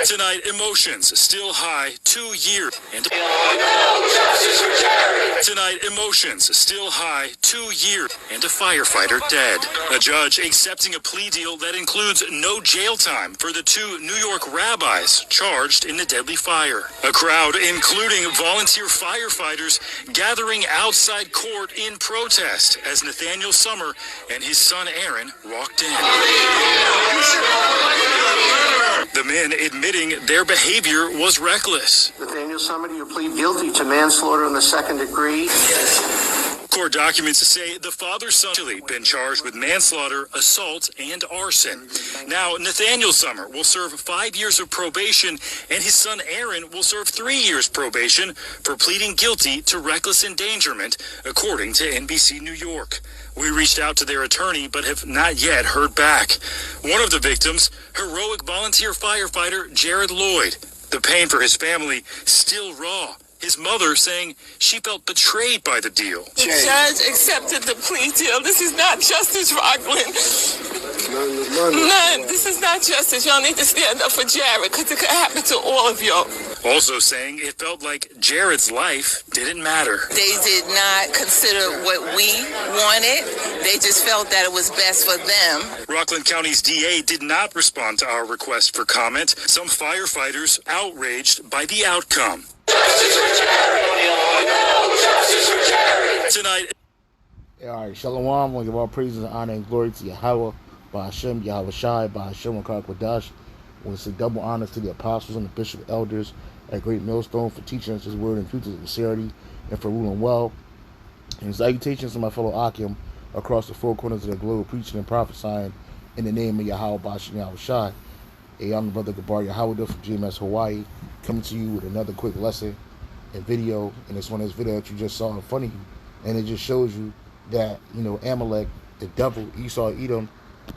Tonight, emotions still high 2 years. And tonight, emotions still high 2 years. And a firefighter dead. A judge accepting a plea deal that includes no jail time for the 2 New York rabbis charged in the deadly fire. A crowd, including volunteer firefighters, gathering outside court in protest as Nathaniel Summer and his son Aaron walked in. The men admitting their behavior was reckless. Nathaniel Summer, do you plead guilty to manslaughter in the second degree? Court documents say the father's son actually been charged with manslaughter, assault, and arson. Now, Nathaniel Summer will serve 5 years of probation, and his son Aaron will serve 3 years probation for pleading guilty to reckless endangerment, according to NBC New York. We reached out to their attorney, but have not yet heard back. One of the victims, heroic volunteer firefighter Jared Lloyd. The pain for his family still raw. His mother saying she felt betrayed by the deal. The judge accepted the plea deal. This is not justice, Rockland. None. This is not justice. Y'all need to stand up for Jared because it could happen to all of y'all. Also saying it felt like Jared's life didn't matter. They did not consider what we wanted. They just felt that it was best for them. Rockland County's DA did not respond to our request for comment. Some firefighters outraged by the outcome. Justice for Jared! No justice for Jared! Tonight. All right, Shalom. I want to give all praises and honor and glory to Yahweh, Ba'ashem, Yahweh Shai, Ba'ashem, and Kwadash. I want to say double honors to the apostles and the bishop elders at Great Millstone for teaching us his word and truth of sincerity and for ruling well. And salutations to my fellow Akim across the four corners of the globe, preaching and prophesying in the name of Yahweh, Ba'ashem, Yahweh Shai. Hey, I'm the brother Gabar Yahweh from GMS Hawaii, coming to you with another quick lesson and video. And it's one of this video that you just saw in front of you. And it just shows you that, you know, Amalek, the devil, Esau, Edom,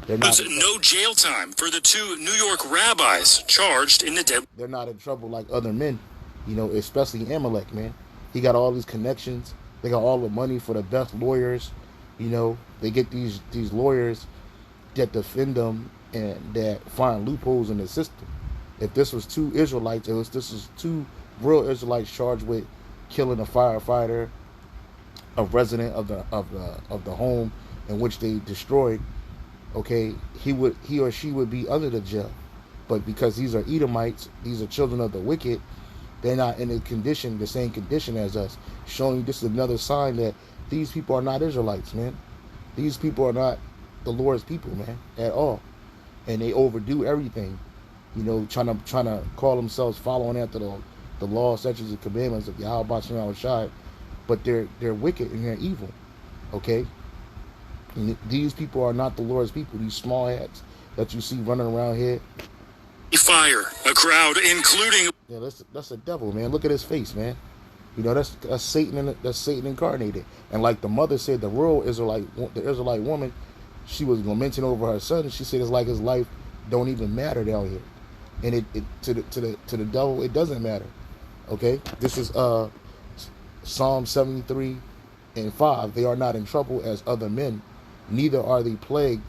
they're not no jail time for the 2 New York rabbis charged in the dead. They're not in trouble like other men, you know, especially Amalek, man. He got all these connections. They got all the money for the best lawyers. You know, they get these lawyers that defend them and that find loopholes in the system. If this was 2 Israelites, this was 2 real Israelites charged with killing a firefighter, a resident of the home in which they destroyed, okay, he or she would be under the jail. But because these are Edomites, these are children of the wicked, they're not in the same condition as us, showing you this is another sign that these people are not Israelites, man. These people are not the Lord's people, man, at all. And they overdo everything, you know, trying to call themselves following after the law, statutes, and commandments of Yahweh Ba'ashem Yahweh Shai, but they're wicked and they're evil, okay? And these people are not the Lord's people. These small hats that you see running around here. Fire, a crowd including. Yeah, that's a devil, man. Look at his face, man. You know, that's Satan. That's Satan incarnated. And like the mother said, the Israelite woman, she was gonna mention over her son. She said it's like his life don't even matter down here. And it to the devil, it doesn't matter. Okay, this is Psalm 73:5. They are not in trouble as other men, neither are they plagued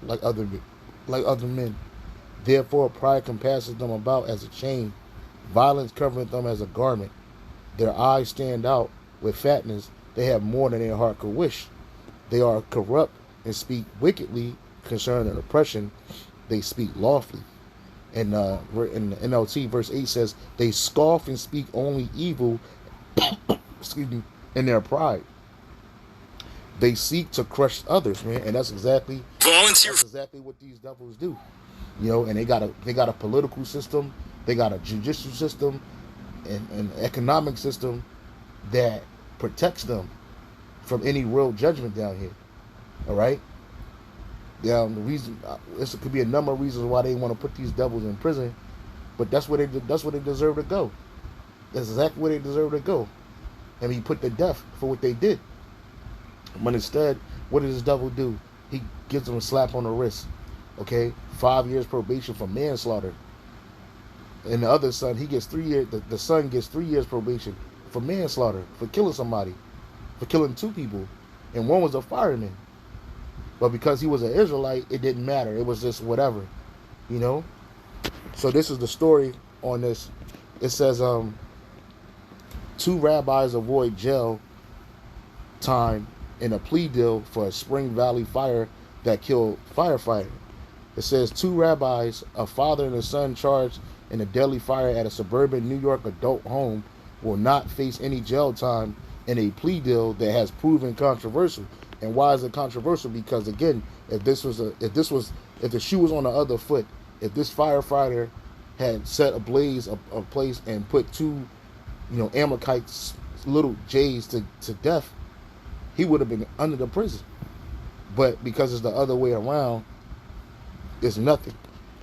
like other men. Therefore pride compasses them about as a chain, violence covereth them as a garment. Their eyes stand out with fatness, they have more than their heart could wish. They are corrupt and speak wickedly concerning oppression, they speak lawfully. And in the NLT, verse 8 says, they scoff and speak only evil excuse me, in their pride. They seek to crush others, man, and that's exactly what these devils do. You know, and they got a political system, they got a judicial system, and an economic system that protects them from any real judgment down here. All right. Yeah, the reason this could be a number of reasons why they want to put these devils in prison, but that's where they deserve to go. That's exactly where they deserve to go, and he put to death for what they did. But instead, what does this devil do? He gives them a slap on the wrist. Okay, 5 years probation for manslaughter. And the other son, he gets 3 years. The son gets 3 years probation for manslaughter, for killing somebody, for killing 2 people, and one was a fireman. But because he was an Israelite, it didn't matter. It was just whatever, you know. So this is the story on this. It says, 2 rabbis avoid jail time in a plea deal for a Spring Valley fire that killed firefighter. It says 2 rabbis, a father and a son charged in a deadly fire at a suburban New York adult home, will not face any jail time in a plea deal that has proven controversial. And why is it controversial? Because again, if the shoe was on the other foot, if this firefighter had set ablaze a place and put 2, Amalekites, little J's to death, he would have been under the prison. But because it's the other way around, it's nothing.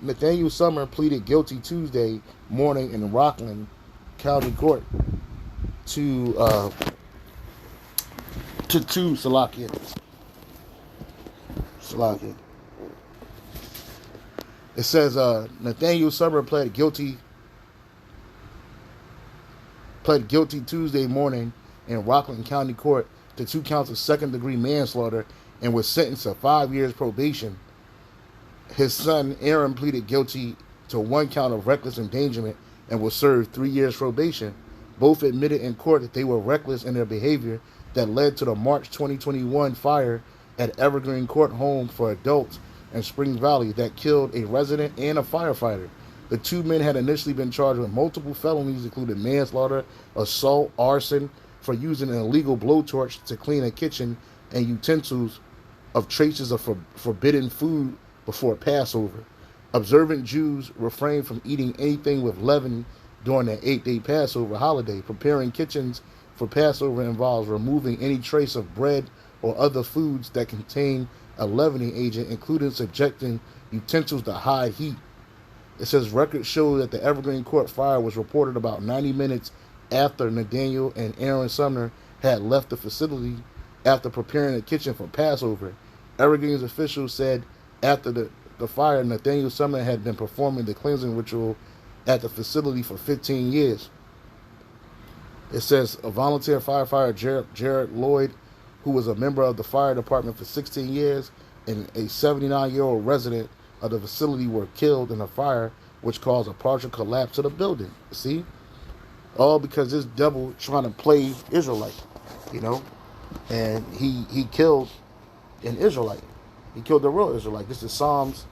Nathaniel Summer pleaded guilty Tuesday morning in Rockland County Court to Salakia. It says Nathaniel Summer pled guilty Tuesday morning in Rockland County Court to 2 counts of second-degree manslaughter and was sentenced to 5 years probation. His son Aaron pleaded guilty to 1 count of reckless endangerment and was served 3 years probation. Both admitted in court that they were reckless in their behavior that led to the March 2021 fire at Evergreen Court Home for Adults in Spring Valley that killed a resident and a firefighter. The 2 men had initially been charged with multiple felonies, including manslaughter, assault, arson, for using an illegal blowtorch to clean a kitchen and utensils of traces of forbidden food before Passover. Observant Jews refrain from eating anything with leaven during the 8-day Passover holiday. Preparing kitchens for Passover involves removing any trace of bread or other foods that contain a leavening agent, including subjecting utensils to high heat. It says records show that the Evergreen Court fire was reported about 90 minutes after Nathaniel and Aaron Sumner had left the facility after preparing the kitchen for Passover. Evergreen's officials said after the fire, Nathaniel Sumner had been performing the cleansing ritual at the facility for 15 years. It says a volunteer firefighter, Jared Lloyd, who was a member of the fire department for 16 years, and a 79-year-old resident of the facility were killed in a fire which caused a partial collapse of the building. See? All because this devil trying to play Israelite, and he killed an Israelite. He killed the real Israelite. This is Psalms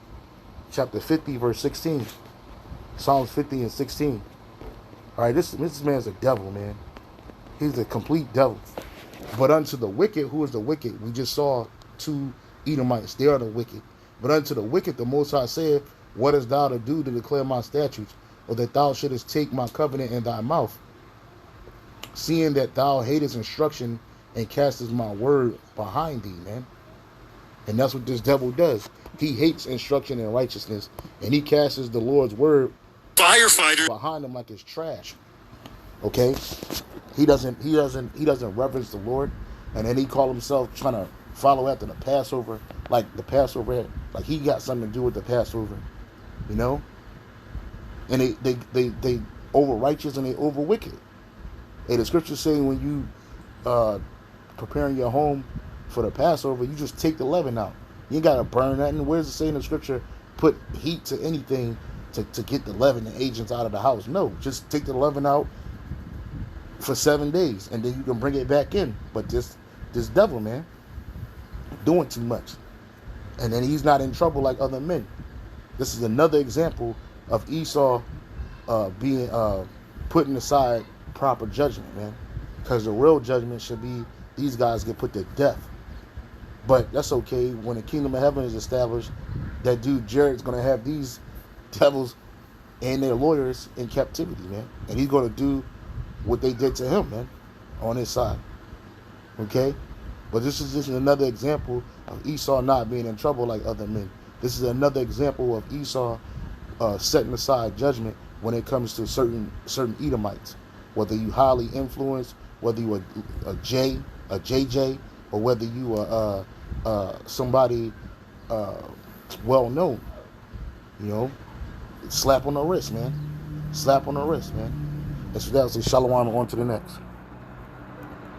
chapter 50, verse 16. Psalms 50 and 16. All right, this man's a devil, man. He's a complete devil. But unto the wicked, who is the wicked? We just saw 2 Edomites. They are the wicked. But unto the wicked, the Most High said, what hast thou to do to declare my statutes, or that thou shouldest take my covenant in thy mouth, seeing that thou hatest instruction and castest my word behind thee, man. And that's what this devil does. He hates instruction and righteousness, and he casts the Lord's word behind him like it's trash. Okay? He doesn't reverence the Lord, and then he call himself trying to follow after the Passover, like the Passover, like he got something to do with the Passover, And they over righteous and they over wicked. Hey, the scriptures say when you preparing your home for the Passover, you just take the leaven out. You ain't gotta burn nothing. Where's it say in the scripture, put heat to anything to get the leaven and agents out of the house? No, just take the leaven out for 7 days, and then you can bring it back in. But this devil, man, doing too much, and then he's not in trouble like other men. This is another example of Esau being putting aside proper judgment, man, because the real judgment should be these guys get put to death. But that's okay. When the kingdom of heaven is established, that dude Jared's going to have these devils and their lawyers in captivity, man, and he's going to do what they did to him, man, on his side. Okay? But this is just another example of Esau not being in trouble like other men. This is another example of Esau setting aside judgment when it comes to certain Edomites. Whether you highly influenced, whether you a JJ, or whether you are somebody well known, slap on the wrist, man. Slap on the wrist, man. And so that was a shalom, on to the next.